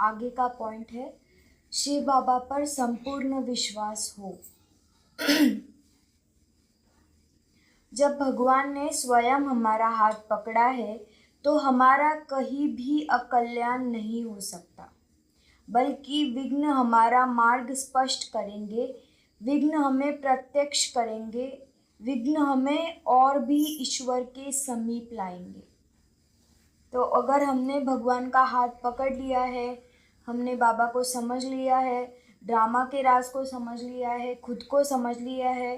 आगे का पॉइंट है, शिव बाबा पर संपूर्ण विश्वास हो। जब भगवान ने स्वयं हमारा हाथ पकड़ा है तो हमारा कहीं भी अकल्याण नहीं हो सकता, बल्कि विघ्न हमारा मार्ग स्पष्ट करेंगे, विघ्न हमें प्रत्यक्ष करेंगे, विघ्न हमें और भी ईश्वर के समीप लाएंगे। तो अगर हमने भगवान का हाथ पकड़ लिया है, हमने बाबा को समझ लिया है, ड्रामा के राज को समझ लिया है, खुद को समझ लिया है,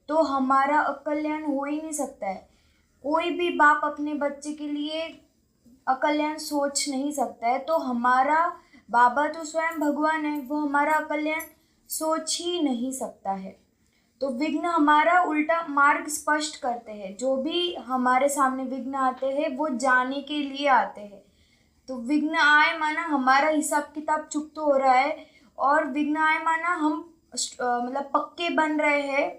तो हमारा अकल्याण हो ही नहीं सकता है। कोई भी बाप अपने बच्चे के लिए अकल्याण सोच नहीं सकता है, तो हमारा बाबा तो स्वयं भगवान है, वो हमारा अकल्याण सोच ही नहीं सकता है। तो विघ्न हमारा उल्टा मार्ग स्पष्ट करते हैं। जो भी हमारे सामने विघ्न आते हैं वो जाने के लिए आते हैं। तो विघ्न आए माना हमारा हिसाब किताब चुप तो हो रहा है, और विघ्न आए माना हम मतलब पक्के बन रहे हैं,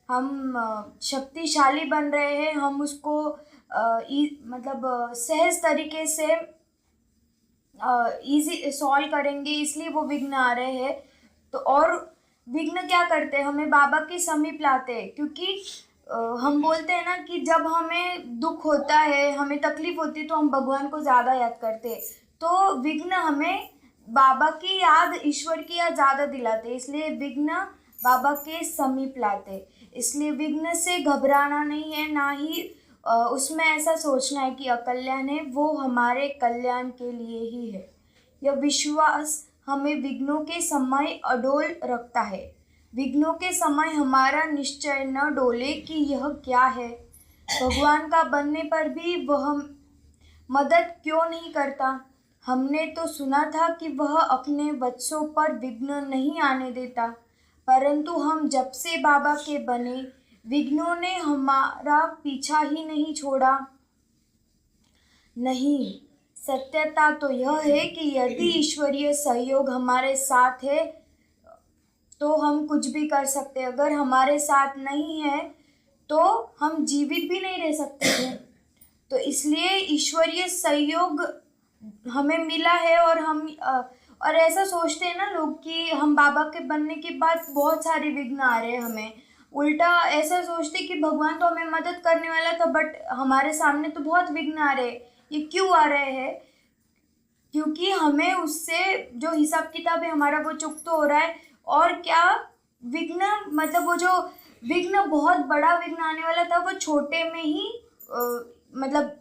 हम शक्तिशाली बन रहे हैं, हम उसको मतलब सहज तरीके से इजी सॉल्व करेंगे, इसलिए वो विघ्न आ रहे हैं। तो और विघ्न क्या करते हैं, हमें बाबा के समीप लाते हैं, क्योंकि हम बोलते हैं ना कि जब हमें दुख होता है, हमें तकलीफ होती है, तो हम भगवान को ज़्यादा याद करते हैं। तो विघ्न हमें बाबा की याद, ईश्वर की याद ज़्यादा दिलाते हैं, इसलिए विघ्न बाबा के समीप लाते। इसलिए विघ्न से घबराना नहीं है, ना ही उसमें ऐसा सोचना है कि अकल्याण है, वो हमारे कल्याण के लिए ही है। यह विश्वास हमें विघ्नों के समय अडोल रखता है। विघ्नों के समय हमारा निश्चय न डोले कि यह क्या है, भगवान का बनने पर भी वह मदद क्यों नहीं करता। हमने तो सुना था कि वह अपने वत्सों पर विघ्न नहीं आने देता, परंतु हम जब से बाबा के बने, विघ्नों ने हमारा पीछा ही नहीं छोड़ा। नहीं, सत्यता तो यह है कि यदि ईश्वरीय सहयोग हमारे साथ है तो हम कुछ भी कर सकते हैं। अगर हमारे साथ नहीं है तो हम जीवित भी नहीं रह सकते थे। तो इसलिए ईश्वरीय सहयोग हमें मिला है, और हम और ऐसा सोचते हैं ना लोग कि हम बाबा के बनने के बाद बहुत सारे विघ्न आ रहे हैं हमें। उल्टा ऐसा सोचते कि भगवान तो हमें मदद करने वाला था, बट हमारे सामने तो बहुत विघ्न आ रहे हैं। ये क्यों आ रहे हैं? क्योंकि हमें उससे जो हिसाब किताब है हमारा वो चुक तो हो रहा है। और क्या विघ्न, मतलब वो जो विघ्न बहुत बड़ा विघ्न आने वाला था, वो छोटे में ही मतलब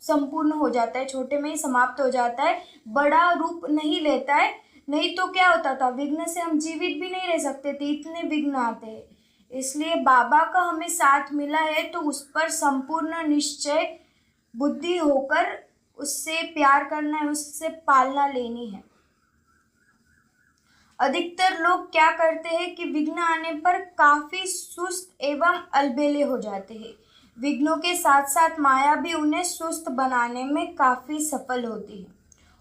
संपूर्ण हो जाता है, छोटे में ही समाप्त हो जाता है, बड़ा रूप नहीं लेता है। नहीं तो क्या होता था, विघ्न से हम जीवित भी नहीं रह सकते थे, इतने विघ्न आते हैं। इसलिए बाबा का हमें साथ मिला है तो उस पर संपूर्ण निश्चय बुद्धि होकर उससे प्यार करना है, उससे पालना लेनी है। अधिकतर लोग क्या करते हैं कि विघ्न आने पर काफी सुस्त एवं अलबेले हो जाते हैं। विघ्नों के साथ साथ माया भी उन्हें सुस्त बनाने में काफी सफल होती है,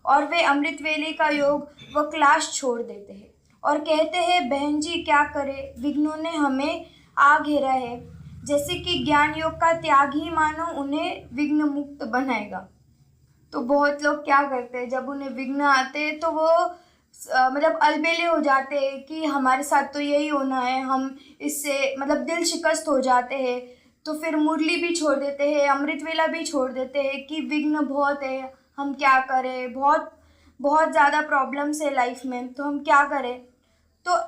और वे अमृत वेले का योग व क्लास छोड़ देते हैं और कहते हैं, बहन जी क्या करें, विघ्नों ने हमें आ घेरा है। जैसे कि ज्ञान योग का त्याग ही मानो उन्हें विघ्न मुक्त बनाएगा। तो बहुत लोग क्या करते हैं, जब उन्हें विघ्न आते हैं तो वो मतलब अलबेले हो जाते हैं कि हमारे साथ तो यही होना है, हम इससे मतलब दिल शिकस्त हो जाते हैं। तो फिर मुरली भी छोड़ देते हैं, अमृत वेला भी छोड़ देते हैं कि विघ्न बहुत है, हम क्या करें, बहुत बहुत ज़्यादा प्रॉब्लम्स है लाइफ में, तो हम क्या करें। तो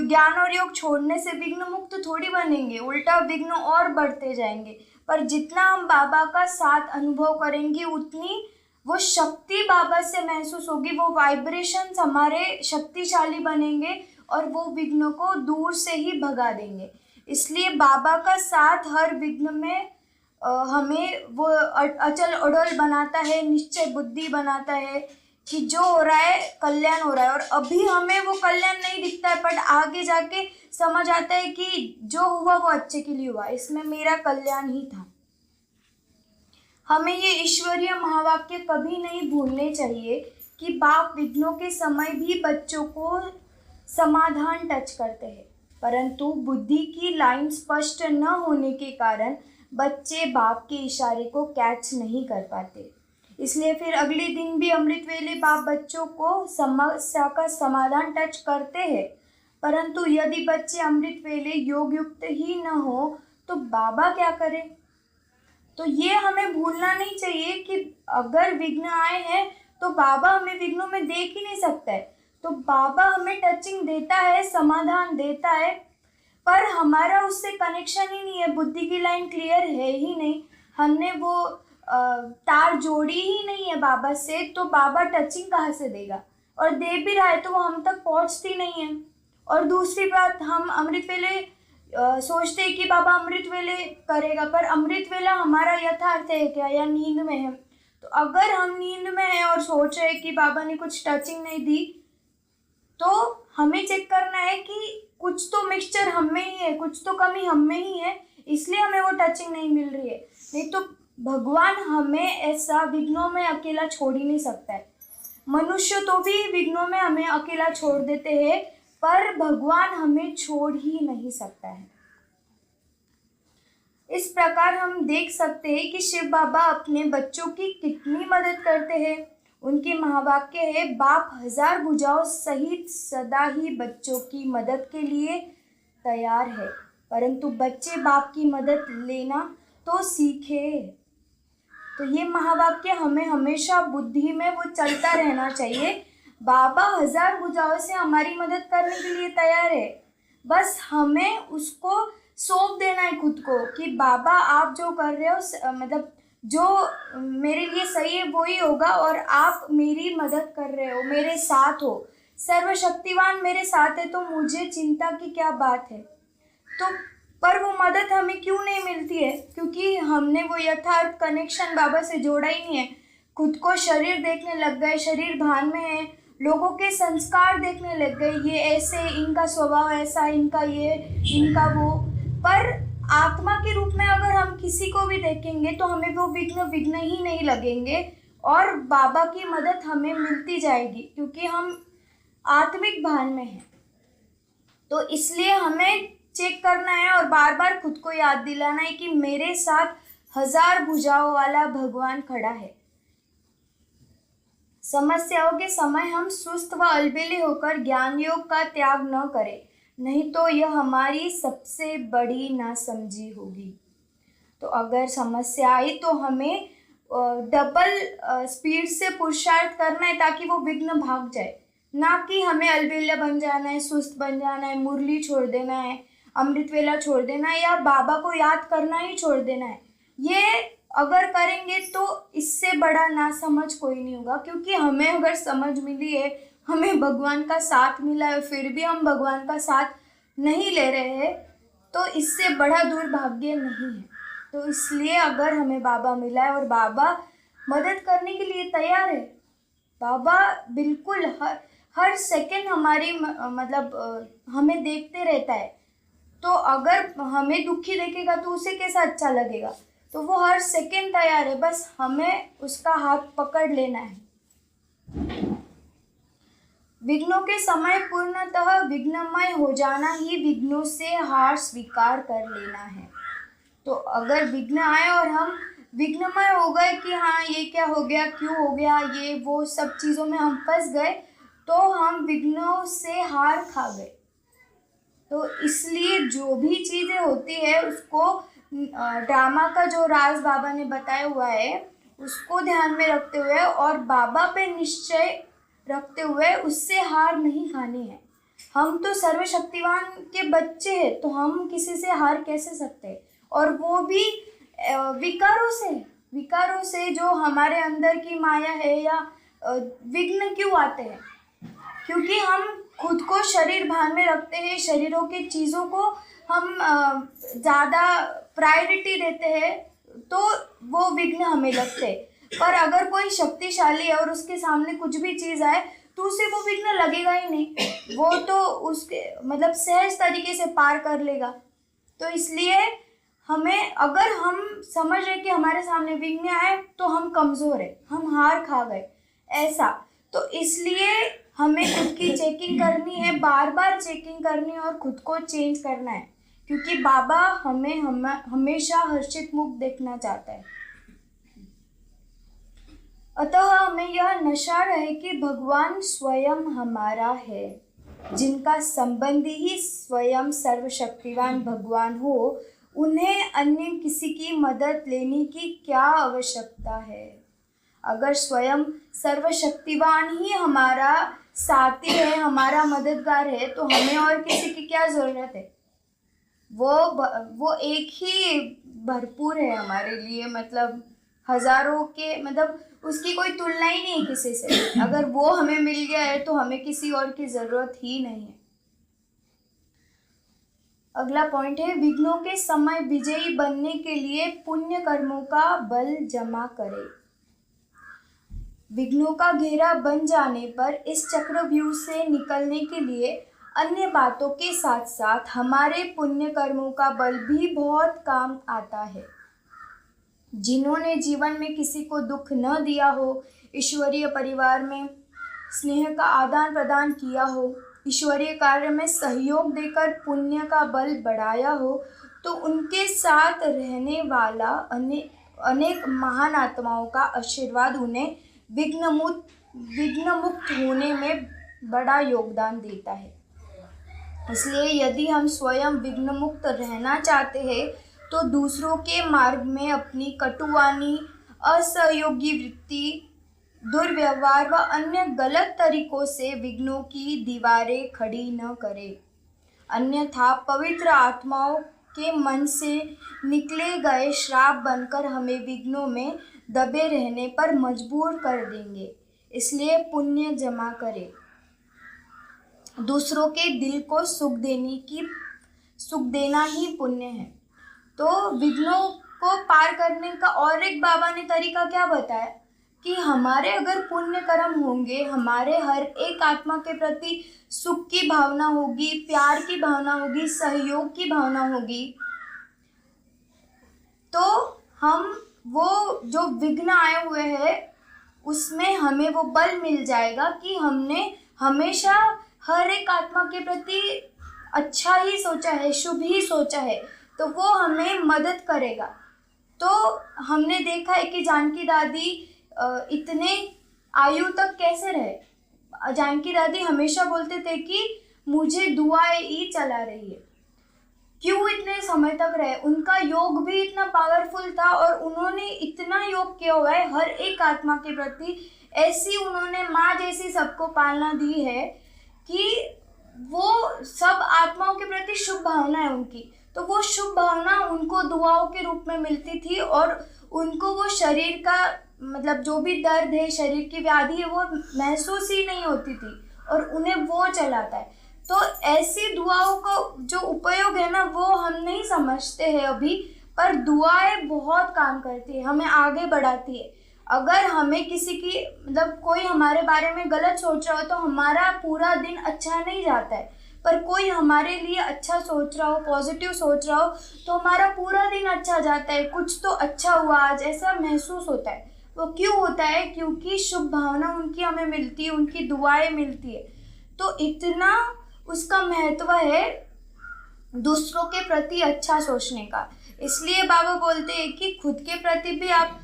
ज्ञान और योग छोड़ने से विघ्न मुक्त थोड़ी बनेंगे, उल्टा विघ्न और बढ़ते जाएंगे। पर जितना हम बाबा का साथ अनुभव करेंगे, उतनी वो शक्ति बाबा से महसूस होगी, वो वाइब्रेशंस हमारे शक्तिशाली बनेंगे और वो विघ्न को दूर से ही भगा देंगे। इसलिए बाबा का साथ हर विघ्न में हमें वो अचल अडल बनाता है, निश्चय बुद्धि बनाता है कि जो हो रहा है कल्याण हो रहा है। और अभी हमें वो कल्याण नहीं दिखता है, बट आगे जाके समझ आता है कि जो हुआ वो अच्छे के लिए हुआ, इसमें मेरा कल्याण ही था। हमें ये ईश्वरीय महावाक्य कभी नहीं भूलने चाहिए कि बाप विघ्नों के समय भी बच्चों को समाधान टच करते हैं, परंतु बुद्धि की लाइन स्पष्ट न होने के कारण बच्चे बाप के इशारे को कैच नहीं कर पाते। इसलिए फिर अगले दिन भी अमृत वेले बाप बच्चों को समस्या का समाधान टच करते हैं। परंतु यदि बच्चे अमृत वेले योग युक्त ही न हो तो बाबा क्या करें? तो ये हमें भूलना नहीं चाहिए कि अगर विघ्न आए हैं तो बाबा हमें विघ्नों में देख ही नहीं सकता है। तो बाबा हमें टचिंग देता है, समाधान देता है, पर हमारा उससे कनेक्शन ही नहीं है, बुद्धि की लाइन क्लियर है ही नहीं, हमने वो तार जोड़ी ही नहीं है बाबा से, तो बाबा टचिंग कहाँ से देगा? और दे भी रहा है तो वो हम तक पहुँचती नहीं है। और दूसरी बात, हम अमृत वेले सोचते हैं कि बाबा अमृत वेले करेगा, पर अमृत वेला हमारा यथार्थ है क्या या नींद में है? तो अगर हम नींद में हैं और सोच रहे हैं कि बाबा ने कुछ टचिंग नहीं दी, तो हमें चेक करना है कि कुछ तो मिक्सचर हम में ही है, कुछ तो कमी हम में ही है, इसलिए हमें वो टचिंग नहीं मिल रही है। नहीं तो भगवान हमें ऐसा विघ्नों में अकेला छोड़ ही नहीं सकता है। मनुष्य तो भी विघ्नों में हमें अकेला छोड़ देते हैं, पर भगवान हमें छोड़ ही नहीं सकता है। इस प्रकार हम देख सकते हैं कि शिव बाबा अपने बच्चों की कितनी मदद करते हैं। उनके महावाक्य है, बाप 1000 भुजाओं सहित सदा ही बच्चों की मदद के लिए तैयार है, परंतु बच्चे बाप की मदद लेना तो सीखे। तो ये महावाक्य हमें हमेशा बुद्धि में वो चलता रहना चाहिए। बाबा 1000 भुजाओं से हमारी मदद करने के लिए तैयार है, बस हमें उसको सौंप देना है खुद को कि बाबा आप जो कर रहे हो, मतलब जो मेरे लिए सही है वो ही होगा, और आप मेरी मदद कर रहे हो, मेरे साथ हो, सर्वशक्तिवान मेरे साथ है, तो मुझे चिंता की क्या बात है। तो पर वो मदद हमें क्यों नहीं मिलती है? क्योंकि हमने वो यथार्थ कनेक्शन बाबा से जोड़ा ही नहीं है। खुद को शरीर देखने लग गए, शरीर भान में है, लोगों के संस्कार देखने लग गए, ये ऐसे, इनका स्वभाव ऐसा, इनका ये, इनका वो। पर आत्मा के रूप में अगर हम किसी को भी देखेंगे तो हमें वो विघ्न ही नहीं लगेंगे, और बाबा की मदद हमें मिलती जाएगी, क्योंकि हम आत्मिक भान में हैं। तो इसलिए हमें चेक करना है और बार बार खुद को याद दिलाना है कि मेरे साथ 1000 भुजाओं वाला भगवान खड़ा है। समस्याओं के समय हम सुस्त व अलबेले होकर ज्ञान योग का त्याग न करें, नहीं तो यह हमारी सबसे बड़ी नासमझी होगी। तो अगर समस्या आई तो हमें डबल स्पीड से पुरुषार्थ करना है ताकि वो विघ्न भाग जाए, ना कि हमें अलबेला बन जाना है, सुस्त बन जाना है, मुरली छोड़ देना है, अमृत वेला छोड़ देना है, या बाबा को याद करना ही छोड़ देना है। ये अगर करेंगे तो इससे बड़ा नासमझ कोई नहीं होगा, क्योंकि हमें अगर समझ मिली है, हमें भगवान का साथ मिला है, फिर भी हम भगवान का साथ नहीं ले रहे हैं, तो इससे बड़ा दुर्भाग्य नहीं है। तो इसलिए अगर हमें बाबा मिला है और बाबा मदद करने के लिए तैयार है, बाबा बिल्कुल हर सेकंड हमारी हमें देखते रहता है। तो अगर हमें दुखी देखेगा तो उसे कैसा अच्छा लगेगा? तो वो हर सेकंड तैयार है, बस हमें उसका हाथ पकड़ लेना है। विघ्नों के समय पूर्णतः विघ्नमय हो जाना ही विघ्नों से हार स्वीकार कर लेना है। तो अगर विघ्न आए और हम विघ्नमय हो गए कि हाँ ये क्या हो गया, क्यों हो गया, ये वो सब चीज़ों में हम फंस गए, तो हम विघ्नों से हार खा गए। तो इसलिए जो भी चीज़ें होती है उसको ड्रामा का जो राज बाबा ने बताया हुआ है उसको ध्यान में रखते हुए और बाबा पे निश्चय रखते हुए उससे हार नहीं खानी है। हम तो सर्वशक्तिवान के बच्चे हैं, तो हम किसी से हार कैसे सकते हैं? और वो भी विकारों से जो हमारे अंदर की माया है, या विघ्न क्यों आते हैं? क्योंकि हम खुद को शरीर भान में रखते हैं, शरीरों की चीज़ों को हम ज़्यादा प्रायोरिटी देते हैं, तो वो विघ्न हमें लगते हैं। पर अगर कोई शक्तिशाली है और उसके सामने कुछ भी चीज़ आए तो उसे वो विघ्न लगेगा ही नहीं, वो तो उसके सहज तरीके से पार कर लेगा। तो इसलिए हमें, अगर हम समझ रहे कि हमारे सामने विघ्न आए तो हम कमज़ोर है, हम हार खा गए ऐसा, तो इसलिए हमें खुद की चेकिंग करनी है, बार बार चेकिंग करनी है और खुद को चेंज करना है, क्योंकि बाबा हमें हमेशा हर्षित मुख देखना चाहता है। अतः हमें यह नशा रहे कि भगवान स्वयं हमारा है। जिनका संबंधी ही स्वयं सर्वशक्तिवान भगवान हो, उन्हें अन्य किसी की मदद लेने की क्या आवश्यकता है। अगर स्वयं सर्वशक्तिवान ही हमारा साथी है, हमारा मददगार है, तो हमें और किसी की क्या ज़रूरत है। वो एक ही भरपूर है हमारे लिए, मतलब हजारों के, मतलब उसकी कोई तुलना ही नहीं है किसी से। अगर वो हमें मिल गया है तो हमें किसी और की ज़रूरत ही नहीं है। अगला पॉइंट है, विघ्नों के समय विजयी बनने के लिए पुण्य कर्मों का बल जमा करें। विघ्नों का घेरा बन जाने पर इस चक्रव्यूह से निकलने के लिए अन्य बातों के साथ साथ हमारे पुण्य कर्मों का बल भी बहुत काम आता है। जिन्होंने जीवन में किसी को दुख न दिया हो, ईश्वरीय परिवार में स्नेह का आदान प्रदान किया हो, ईश्वरीय कार्य में सहयोग देकर पुण्य का बल बढ़ाया हो, तो उनके साथ रहने वाला अनेक महान आत्माओं का आशीर्वाद उन्हें विघ्न मुक्त होने में बड़ा योगदान देता है। इसलिए यदि हम स्वयं विघ्न मुक्त रहना चाहते हैं तो दूसरों के मार्ग में अपनी कटुवाणी, असहयोगी वृत्ति, दुर्व्यवहार व अन्य गलत तरीकों से विघ्नों की दीवारें खड़ी न करें। अन्यथा पवित्र आत्माओं के मन से निकले गए श्राप बनकर हमें विघ्नों में दबे रहने पर मजबूर कर देंगे। इसलिए पुण्य जमा करें। दूसरों के दिल को सुख देना ही पुण्य है। तो विघ्नों को पार करने का और एक बाबा ने तरीका क्या बताया कि हमारे अगर पुण्य कर्म होंगे, हमारे हर एक आत्मा के प्रति सुख की भावना होगी, प्यार की भावना होगी, सहयोग की भावना होगी, तो हम वो जो विघ्न आए हुए हैं उसमें हमें वो बल मिल जाएगा कि हमने हमेशा हर एक आत्मा के प्रति अच्छा ही सोचा है, शुभ ही सोचा है, तो वो हमें मदद करेगा। तो हमने देखा है कि जानकी दादी इतने आयु तक कैसे रहे। जानकी दादी हमेशा बोलते थे कि मुझे दुआएं ही चला रही है। क्यों इतने समय तक रहे? उनका योग भी इतना पावरफुल था और उन्होंने इतना योग किया हुआ है हर एक आत्मा के प्रति। ऐसी उन्होंने माँ जैसी सबको पालना दी है कि वो सब आत्माओं के प्रति शुभ भावना है उनकी। तो वो शुभ भावना उनको दुआओं के रूप में मिलती थी और उनको वो शरीर का, मतलब जो भी दर्द है, शरीर की व्याधि है, वो महसूस ही नहीं होती थी और उन्हें वो चलाता है। तो ऐसी दुआओं का जो उपयोग है ना, वो हम नहीं समझते हैं अभी, पर दुआएं बहुत काम करती है, हमें आगे बढ़ाती है। अगर हमें किसी की, मतलब कोई हमारे बारे में गलत सोच रहा हो तो हमारा पूरा दिन अच्छा नहीं जाता है, पर कोई हमारे लिए अच्छा सोच रहा हो, पॉजिटिव सोच रहा हो, तो हमारा पूरा दिन अच्छा जाता है। कुछ तो अच्छा हुआ आज, ऐसा महसूस होता है। वो क्यों होता है? क्योंकि शुभ भावना उनकी हमें मिलती है, उनकी दुआएं मिलती है। तो इतना उसका महत्व है दूसरों के प्रति अच्छा सोचने का। इसलिए बाबा बोलते हैं कि खुद के प्रति भी आप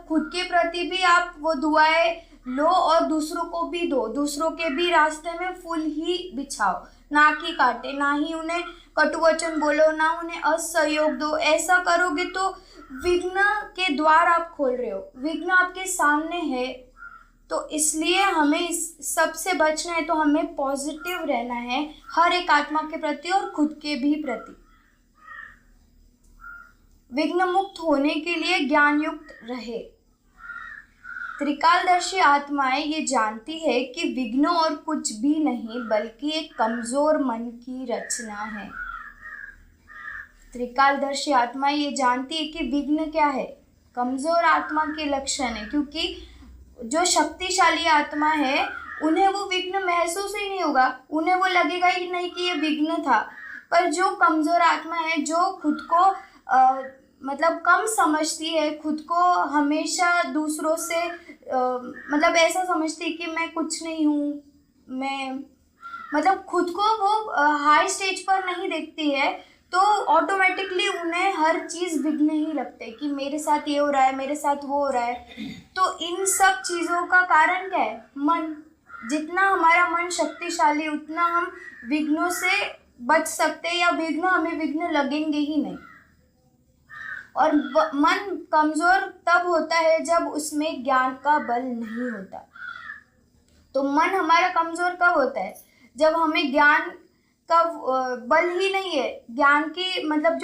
खुद के प्रति भी आप वो दुआएं लो और दूसरों को भी दो। दूसरों के भी रास्ते में फूल ही बिछाओ, ना कि काटे, ना ही उन्हें कटु वचन बोलो, ना उन्हें असहयोग दो। ऐसा करोगे तो विघ्न के द्वार आप खोल रहे हो, विघ्न आपके सामने है। तो इसलिए हमें इस सब से बचना है, तो हमें पॉजिटिव रहना है हर एक आत्मा के प्रति और खुद के भी प्रति। विघ्न मुक्त होने के लिए ज्ञान युक्त रहे। त्रिकालदर्शी आत्माएं ये जानती है कि विघ्न और कुछ भी नहीं बल्कि एक कमजोर मन की रचना है। त्रिकालदर्शी आत्माएं ये जानती है कि विघ्न क्या है, कमजोर आत्मा के लक्षण है। क्योंकि जो शक्तिशाली आत्मा है उन्हें वो विघ्न महसूस ही नहीं होगा, उन्हें वो लगेगा ही नहीं कि ये विघ्न था। पर जो कमजोर आत्मा है, जो खुद को कम समझती है, खुद को हमेशा दूसरों से ऐसा समझती है कि मैं कुछ नहीं हूँ, मैं खुद को वो हाई स्टेज पर नहीं देखती है, तो ऑटोमेटिकली उन्हें हर चीज़ विघ्न ही लगते हैं कि मेरे साथ ये हो रहा है, मेरे साथ वो हो रहा है। तो इन सब चीज़ों का कारण क्या है? मन। जितना हमारा मन शक्तिशाली उतना हम विघ्नों से बच सकते हैं, या हमें विघ्न लगेंगे ही नहीं। और मन कमज़ोर तब होता है जब उसमें ज्ञान का बल नहीं होता। तो मन हमारा कमज़ोर कब होता है? जब हमें ज्ञान का बल ही नहीं है, ज्ञान की मतलब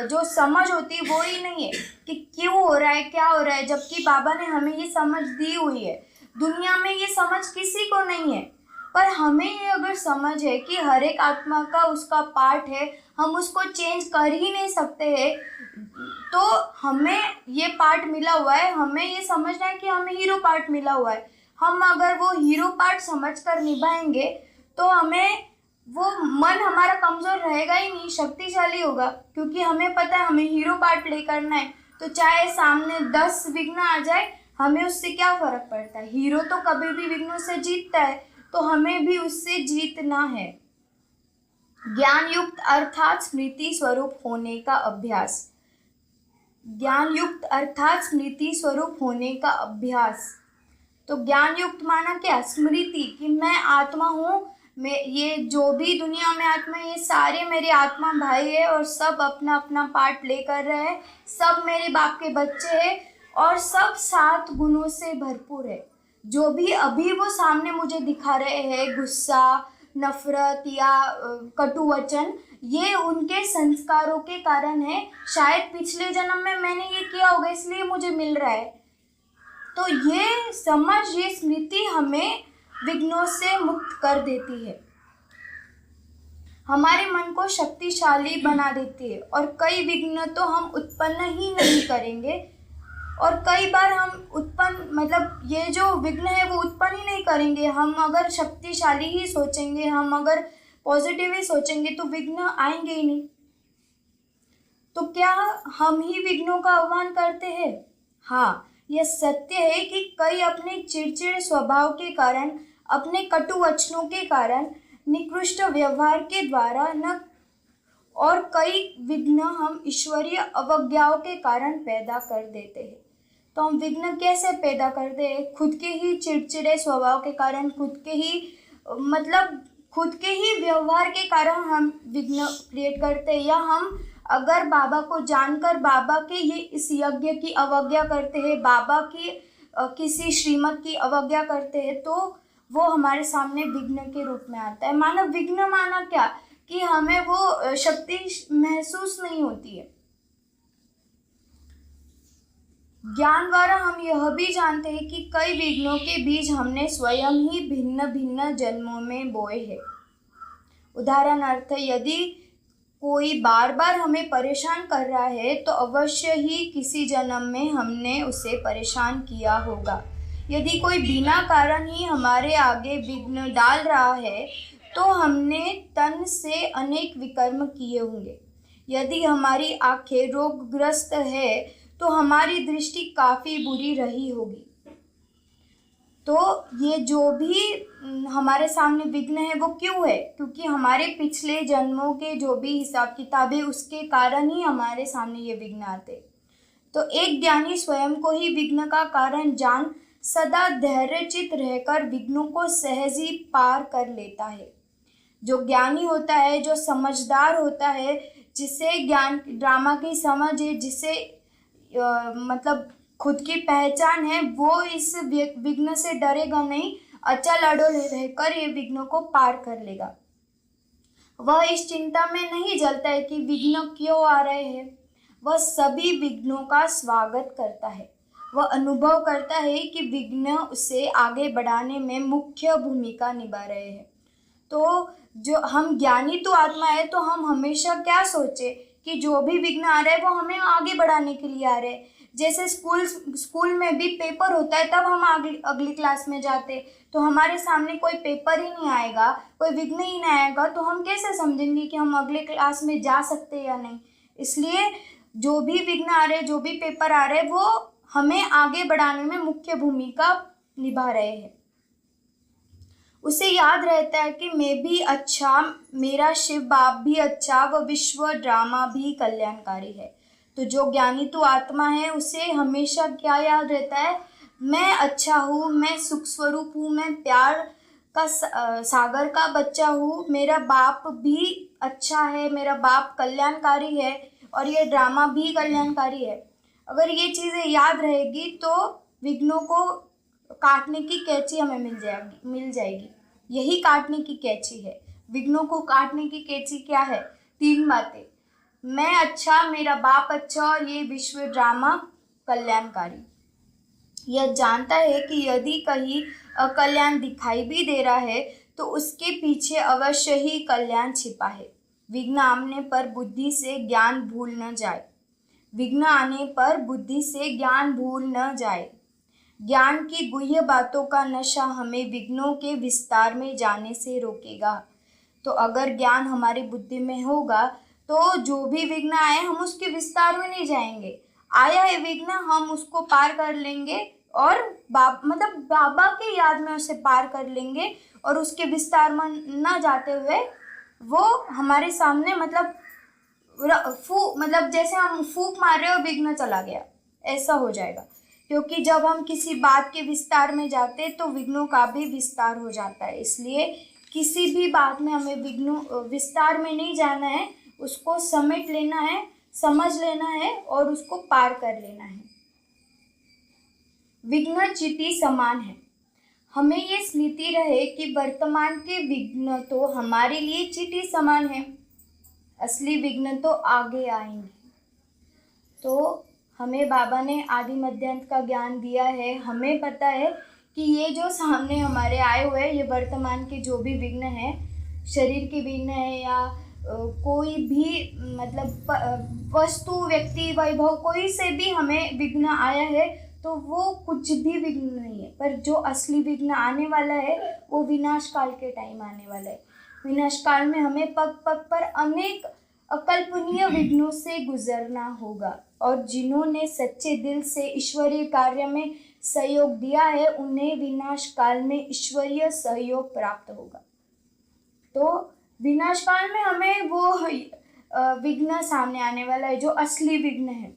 जो समझ होती है वो ही नहीं है कि क्यों हो रहा है, क्या हो रहा है। जबकि बाबा ने हमें ये समझ दी हुई है। दुनिया में ये समझ किसी को नहीं है, पर हमें ये अगर समझ है कि हर एक आत्मा का उसका पार्ट है, हम उसको चेंज कर ही नहीं सकते हैं, तो हमें ये पार्ट मिला हुआ है, हमें ये समझना है कि हमें हीरो पार्ट मिला हुआ है। हम अगर वो हीरो पार्ट समझकर निभाएंगे तो हमें वो मन हमारा कमज़ोर रहेगा ही नहीं, शक्तिशाली होगा, क्योंकि हमें पता है हमें हीरो पार्ट प्ले करना है। तो चाहे सामने 10 विघ्न आ जाए, हमें उससे क्या फ़र्क पड़ता है? हीरो तो कभी भी विघ्नों से जीतता है, तो हमें भी उससे जीतना है। ज्ञान युक्त अर्थात स्मृति स्वरूप होने का अभ्यास। ज्ञान युक्त अर्थात स्मृति स्वरूप होने का अभ्यास। तो ज्ञान युक्त माना क्या? स्मृति, कि मैं आत्मा हूँ, मैं ये जो भी दुनिया में आत्मा है, ये सारे मेरे आत्मा भाई है और सब अपना अपना पार्ट प्ले कर रहे हैं, सब मेरे बाप के बच्चे हैं और सब 7 गुणों से भरपूर है। जो भी अभी वो सामने मुझे दिखा रहे हैं, गुस्सा, नफरत या कटु वचन, ये उनके संस्कारों के कारण है। शायद पिछले जन्म में मैंने ये किया होगा, इसलिए मुझे मिल रहा है। तो ये समझ, ये स्मृति हमें विघ्नों से मुक्त कर देती है, हमारे मन को शक्तिशाली बना देती है। और कई विघ्न तो हम उत्पन्न ही नहीं करेंगे, और कई बार हम उत्पन्न मतलब ये जो विघ्न है वो उत्पन्न ही नहीं करेंगे। हम अगर शक्तिशाली ही सोचेंगे, हम अगर पॉजिटिव ही सोचेंगे, तो विघ्न आएंगे ही नहीं। तो क्या हम ही विघ्नों का आह्वान करते हैं? हाँ, यह सत्य है कि कई अपने चिड़चिड़े स्वभाव के कारण, अपने कटु वचनों के कारण, निकृष्ट व्यवहार के द्वारा न, और कई विघ्न हम ईश्वरीय अवज्ञाओं के कारण पैदा कर देते हैं। तो हम विघ्न कैसे पैदा करते हैं? खुद के ही चिड़चिड़े स्वभाव के कारण, खुद के ही व्यवहार के कारण हम विघ्न क्रिएट करते हैं। या हम अगर बाबा को जानकर बाबा के ये इस यज्ञ की अवज्ञा करते हैं, बाबा की किसी श्रीमत की अवज्ञा करते हैं, तो वो हमारे सामने विघ्न के रूप में आता है। माना विघ्न माना क्या? कि हमें वो शक्ति महसूस नहीं होती है। ज्ञान द्वारा हम यह भी जानते हैं कि कई विघ्नों के बीज हमने स्वयं ही भिन्न भिन्न जन्मों में बोए हैं। उदाहरणार्थ, यदि कोई बार बार हमें परेशान कर रहा है तो अवश्य ही किसी जन्म में हमने उसे परेशान किया होगा। यदि कोई बिना कारण ही हमारे आगे विघ्न डाल रहा है तो हमने तन से अनेक विकर्म किए होंगे। यदि हमारी आंखें रोगग्रस्त है तो हमारी दृष्टि काफ़ी बुरी रही होगी। तो ये जो भी हमारे सामने विघ्न है वो क्यों है? क्योंकि हमारे पिछले जन्मों के जो भी हिसाब किताब है उसके कारण ही हमारे सामने ये विघ्न आते। तो एक ज्ञानी स्वयं को ही विघ्न का कारण जान सदा धैर्यचित रहकर विघ्नों को सहज ही पार कर लेता है। जो ज्ञानी होता है, जो समझदार होता है, जिसे ज्ञान ड्रामा की समझ है, जिसे मतलब खुद की पहचान है, वो इस विघ्न से डरेगा नहीं, अचल अडोल रहकर ये विघ्नों को पार कर लेगा। वह इस चिंता में नहीं जलता है कि विघ्न क्यों आ रहे हैं, वह सभी विघ्नों का स्वागत करता है। वह अनुभव करता है कि विघ्न उसे आगे बढ़ाने में मुख्य भूमिका निभा रहे हैं। तो जो हम ज्ञानी तो आत्मा है, तो हम हमेशा क्या सोचे कि जो भी विघ्न आ रहे हैं वो हमें आगे बढ़ाने के लिए आ रहे हैं। जैसे स्कूल में भी पेपर होता है, तब हम अगली क्लास में जाते, तो हमारे सामने कोई पेपर ही नहीं आएगा, कोई विघ्न ही नहीं आएगा, तो हम कैसे समझेंगे कि हम अगले क्लास में जा सकते हैं या नहीं। इसलिए जो भी विघ्न आ रहे, जो भी पेपर आ रहे, वो हमें आगे बढ़ाने में मुख्य भूमिका निभा रहे हैं। उसे याद रहता है कि मैं भी अच्छा, मेरा शिव बाप भी अच्छा, व विश्व ड्रामा भी कल्याणकारी है। तो जो ज्ञानी तो आत्मा है उसे हमेशा क्या याद रहता है? मैं अच्छा हूँ, मैं सुख स्वरूप हूँ, मैं प्यार का सागर का बच्चा हूँ, मेरा बाप भी अच्छा है, मेरा बाप कल्याणकारी है और ये ड्रामा भी कल्याणकारी है। अगर ये चीज़ें याद रहेगी तो विघ्नों को काटने की कैंची हमें मिल जाएगी। यही काटने की कैंची है। विघ्नों को काटने की कैंची क्या है? 3 बातें। मैं अच्छा, मेरा बाप अच्छा और ये विश्व ड्रामा कल्याणकारी। यह जानता है कि यदि कहीं अकल्याण दिखाई भी दे रहा है तो उसके पीछे अवश्य ही कल्याण छिपा है। विघ्न आने पर बुद्धि से ज्ञान भूल न जाए। विघ्न आने पर बुद्धि से ज्ञान भूल न जाए। ज्ञान की गुह्य बातों का नशा हमें विघ्नों के विस्तार में जाने से रोकेगा। तो अगर ज्ञान हमारी बुद्धि में होगा तो जो भी विघ्न आए हम उसके विस्तार में नहीं जाएंगे। आया है विघ्न, हम उसको पार कर लेंगे और बाबा के याद में उसे पार कर लेंगे और उसके विस्तार में न जाते हुए वो हमारे सामने जैसे हम फूंक मार रहे हो विघ्न चला गया, ऐसा हो जाएगा। क्योंकि जब हम किसी बात के विस्तार में जाते तो विघ्नों का भी विस्तार हो जाता है। इसलिए किसी भी बात में हमें विस्तार में नहीं जाना है, उसको समेट लेना है, समझ लेना है और उसको पार कर लेना है। विघ्न चींटी समान है। हमें ये स्मृति रहे कि वर्तमान के विघ्न तो हमारे लिए चींटी समान है, असली विघ्न तो आगे आएंगे। तो हमें बाबा ने आदि मध्य अंत का ज्ञान दिया है। हमें पता है कि ये जो सामने हमारे आए हुए हैं, ये वर्तमान के जो भी विघ्न हैं, शरीर के विघ्न है या कोई भी वस्तु, व्यक्ति, वैभव, कोई से भी हमें विघ्न आया है तो वो कुछ भी विघ्न नहीं है। पर जो असली विघ्न आने वाला है वो विनाश काल के टाइम आने वाला है। विनाश काल में हमें पग पग पर अनेक अकल्पनीय विघ्नों से गुजरना होगा और जिन्होंने सच्चे दिल से ईश्वरीय कार्य में सहयोग दिया है उन्हें विनाश काल में ईश्वरीय सहयोग प्राप्त होगा। तो विनाश काल में हमें वो विघ्न सामने आने वाला है जो असली विघ्न है।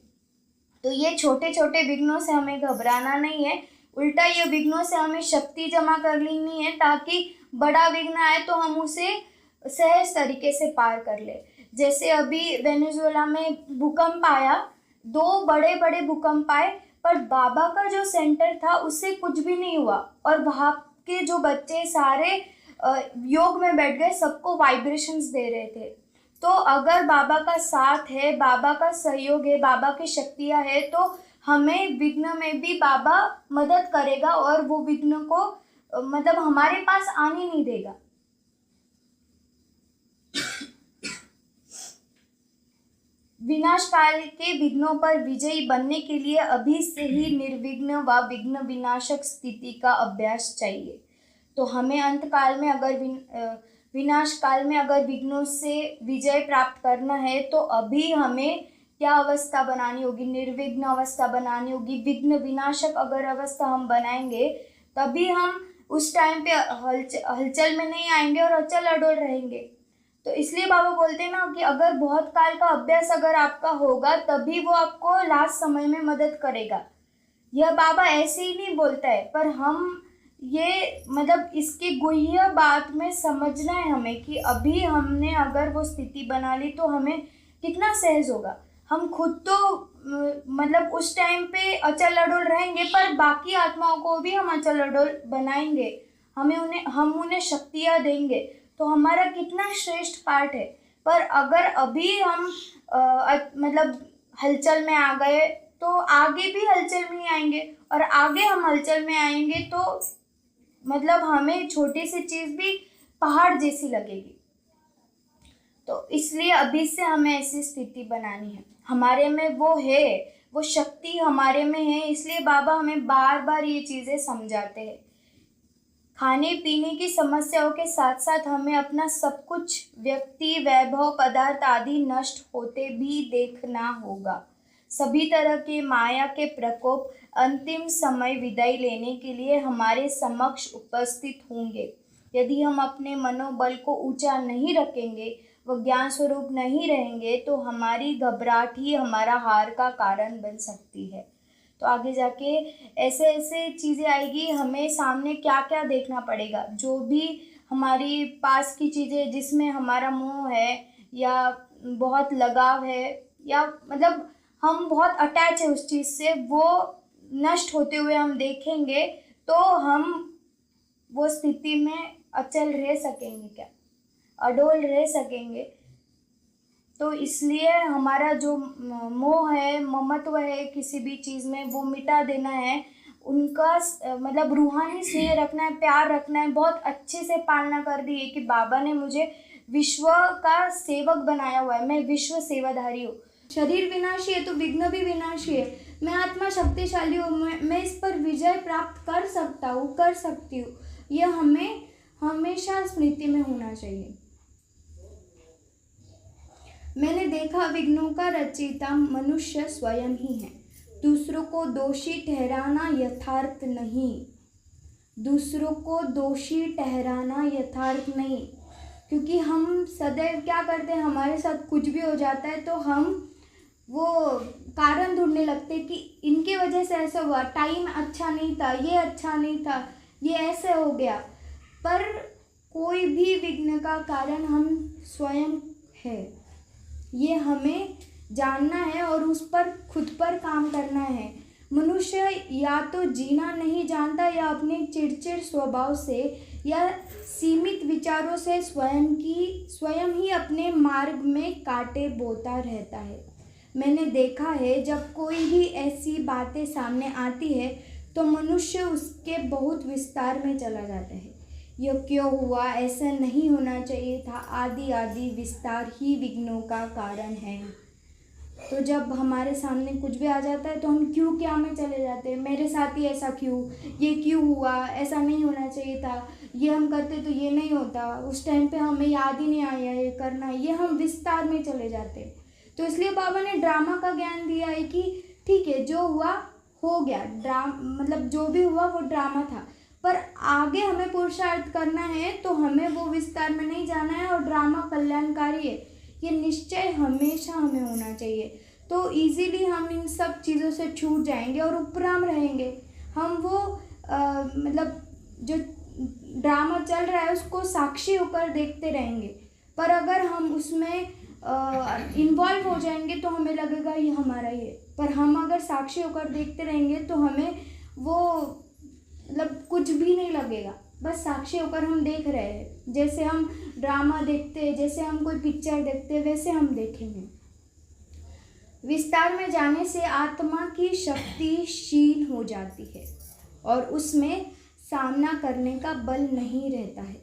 तो ये छोटे छोटे विघ्नों से हमें घबराना नहीं है, उल्टा ये विघ्नों से हमें शक्ति जमा कर लेनी है ताकि बड़ा विघ्न आए तो हम उसे सहज तरीके से पार कर ले। जैसे अभी वेनेजुएला में भूकंप आया, 2 बड़े बड़े भूकंप आए, पर बाबा का जो सेंटर था उससे कुछ भी नहीं हुआ और वहाँ के जो बच्चे सारे योग में बैठ गए, सबको वाइब्रेशंस दे रहे थे। तो अगर बाबा का साथ है, बाबा का सहयोग है, बाबा की शक्तियाँ है तो हमें विघ्न में भी बाबा मदद करेगा और वो विघ्न को हमारे पास आने नहीं देगा। विनाश काल के विघ्नों पर विजयी बनने के लिए अभी से ही निर्विघ्न व विघ्न विनाशक स्थिति का अभ्यास चाहिए। तो हमें अंत काल में विनाश काल में अगर विघ्नों से विजय प्राप्त करना है तो अभी हमें क्या अवस्था बनानी होगी? निर्विघ्न अवस्था बनानी होगी। विघ्न विनाशक अगर अवस्था हम बनाएंगे तभी हम उस टाइम पे हलचल में नहीं आएंगे और अचल अडोल रहेंगे। तो इसलिए बाबा बोलते हैं ना कि अगर बहुत काल का अभ्यास अगर आपका होगा तभी वो आपको लास्ट समय में मदद करेगा। यह बाबा ऐसे ही नहीं बोलता है, पर हम ये इसकी गुह्य बात में समझना है हमें कि अभी हमने अगर वो स्थिति बना ली तो हमें कितना सहज होगा। हम खुद तो उस टाइम पे अचल अडोल रहेंगे, पर बाकी आत्माओं को भी हम अचल अडोल बनाएंगे, हम उन्हें शक्तियाँ देंगे, तो हमारा कितना श्रेष्ठ पार्ट है। पर अगर अभी हम हलचल में आ गए तो आगे भी हलचल में ही आएंगे और आगे हम हलचल में आएंगे तो हमें छोटी सी चीज़ भी पहाड़ जैसी लगेगी। तो इसलिए अभी से हमें ऐसी स्थिति बनानी है। हमारे में वो है, वो शक्ति हमारे में है, इसलिए बाबा हमें बार बार ये चीज़ें समझाते हैं। खाने पीने की समस्याओं के साथ साथ हमें अपना सब कुछ, व्यक्ति, वैभव, पदार्थ आदि नष्ट होते भी देखना होगा। सभी तरह के माया के प्रकोप अंतिम समय विदाई लेने के लिए हमारे समक्ष उपस्थित होंगे। यदि हम अपने मनोबल को ऊंचा नहीं रखेंगे, व ज्ञान स्वरूप नहीं रहेंगे, तो हमारी घबराहट ही हमारा हार का कारण बन सकती है। तो आगे जाके ऐसे ऐसे चीज़ें आएगी, हमें सामने क्या क्या देखना पड़ेगा। जो भी हमारी पास की चीज़ें जिसमें हमारा मोह है या बहुत लगाव है, या मतलब हम बहुत अटैच है उस चीज़ से, वो नष्ट होते हुए हम देखेंगे, तो हम वो स्थिति में अचल रह सकेंगे क्या, अडोल रह सकेंगे। तो इसलिए हमारा जो मोह है, ममत्व है किसी भी चीज़ में, वो मिटा देना है। उनका मतलब रूहानी स्नेह रखना है, प्यार रखना है, बहुत अच्छे से पालना कर दी है कि बाबा ने मुझे विश्व का सेवक बनाया हुआ है, मैं विश्व सेवाधारी हूँ। शरीर विनाशी है तो विघ्न भी विनाशी है, मैं आत्मा शक्तिशाली हूँ, मैं इस पर विजय प्राप्त कर सकता हूँ, कर सकती हूँ। यह हमें हमेशा स्मृति में होना चाहिए। मैंने देखा विघ्नों का रचयिता मनुष्य स्वयं ही है। दूसरों को दोषी ठहराना यथार्थ नहीं, दूसरों को दोषी ठहराना यथार्थ नहीं, क्योंकि हम सदैव क्या करते हैं, हमारे साथ कुछ भी हो जाता है तो हम वो कारण ढूंढने लगते हैं कि इनके वजह से ऐसा हुआ, टाइम अच्छा नहीं था, ये अच्छा नहीं था, ये ऐसे हो गया। पर कोई भी विघ्न का कारण हम स्वयं है, ये हमें जानना है और उस पर खुद पर काम करना है। मनुष्य या तो जीना नहीं जानता या अपने चिड़चिड़ स्वभाव से या सीमित विचारों से स्वयं ही अपने मार्ग में कांटे बोता रहता है। मैंने देखा है जब कोई भी ऐसी बातें सामने आती है तो मनुष्य उसके बहुत विस्तार में चला जाता है। यह क्यों हुआ, ऐसा नहीं होना चाहिए था, आदि आदि विस्तार ही विघ्नों का कारण है। तो जब हमारे सामने कुछ भी आ जाता है तो हम क्यों क्या में चले जाते हैं, मेरे साथ ही ऐसा क्यों, ये क्यों हुआ, ऐसा नहीं होना चाहिए था, ये हम करते तो ये नहीं होता, उस टाइम पे हमें याद ही नहीं आया ये करना, ये हम विस्तार में चले जाते हैं। तो इसलिए बाबा ने ड्रामा का ज्ञान दिया है कि ठीक है, जो हुआ हो गया, मतलब जो भी हुआ वो ड्रामा था, पर आगे हमें पुरुषार्थ करना है तो हमें वो विस्तार में नहीं जाना है, और ड्रामा कल्याणकारी है, ये निश्चय हमेशा हमें होना चाहिए। तो इजीली हम इन सब चीज़ों से छूट जाएंगे और उपराम रहेंगे। हम वो मतलब जो ड्रामा चल रहा है उसको साक्षी होकर देखते रहेंगे, पर अगर हम उसमें इन्वॉल्व हो जाएंगे तो हमें लगेगा ये हमारा ही है। पर हम अगर साक्षी होकर देखते रहेंगे तो हमें वो मतलब कुछ भी नहीं लगेगा, बस साक्षी होकर हम देख रहे हैं। जैसे हम ड्रामा देखते हैं, जैसे हम कोई पिक्चर देखते हैं, वैसे हम देखेंगे। विस्तार में जाने से आत्मा की शक्ति क्षीण हो जाती है और उसमें सामना करने का बल नहीं रहता है।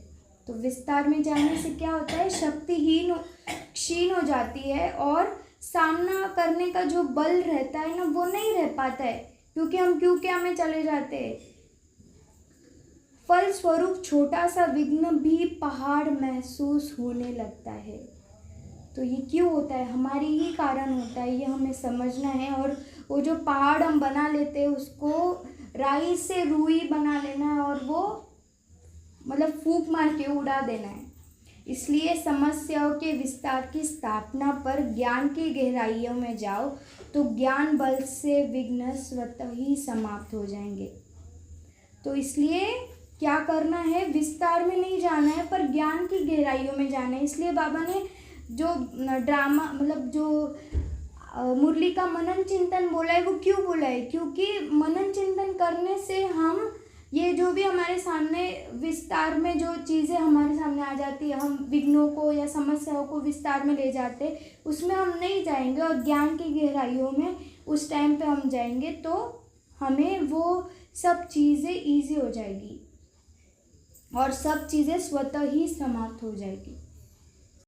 तो विस्तार में जाने से क्या होता है, शक्तिहीन क्षीण हो जाती है और सामना करने का जो बल रहता है ना, वो नहीं रह पाता है, क्योंकि हम क्यों क्या में चले जाते हैं। फल स्वरूप छोटा सा विघ्न भी पहाड़ महसूस होने लगता है। तो ये क्यों होता है, हमारी ही कारण होता है, ये हमें समझना है। और वो जो पहाड़ हम बना लेते हैं उसको राई से रुई बना लेना है और वो मतलब फूंक मार के उड़ा देना है। इसलिए समस्याओं के विस्तार की स्थापना पर ज्ञान की गहराइयों में जाओ तो ज्ञान बल से विघ्न स्वतः ही समाप्त हो जाएंगे। तो इसलिए क्या करना है, विस्तार में नहीं जाना है पर ज्ञान की गहराइयों में जाना है। इसलिए बाबा ने जो ड्रामा मतलब जो मुरली का मनन चिंतन बोला है, वो क्यों बोला है, क्योंकि मनन चिंतन करने से हम ये जो भी हमारे सामने विस्तार में जो चीज़ें हमारे सामने आ जाती है, हम विघ्नों को या समस्याओं को विस्तार में ले जाते, उसमें हम नहीं जाएंगे और ज्ञान की गहराइयों में उस टाइम पे हम जाएंगे तो हमें वो सब चीज़ें ईजी हो जाएगी और सब चीज़ें स्वतः ही समाप्त हो जाएगी।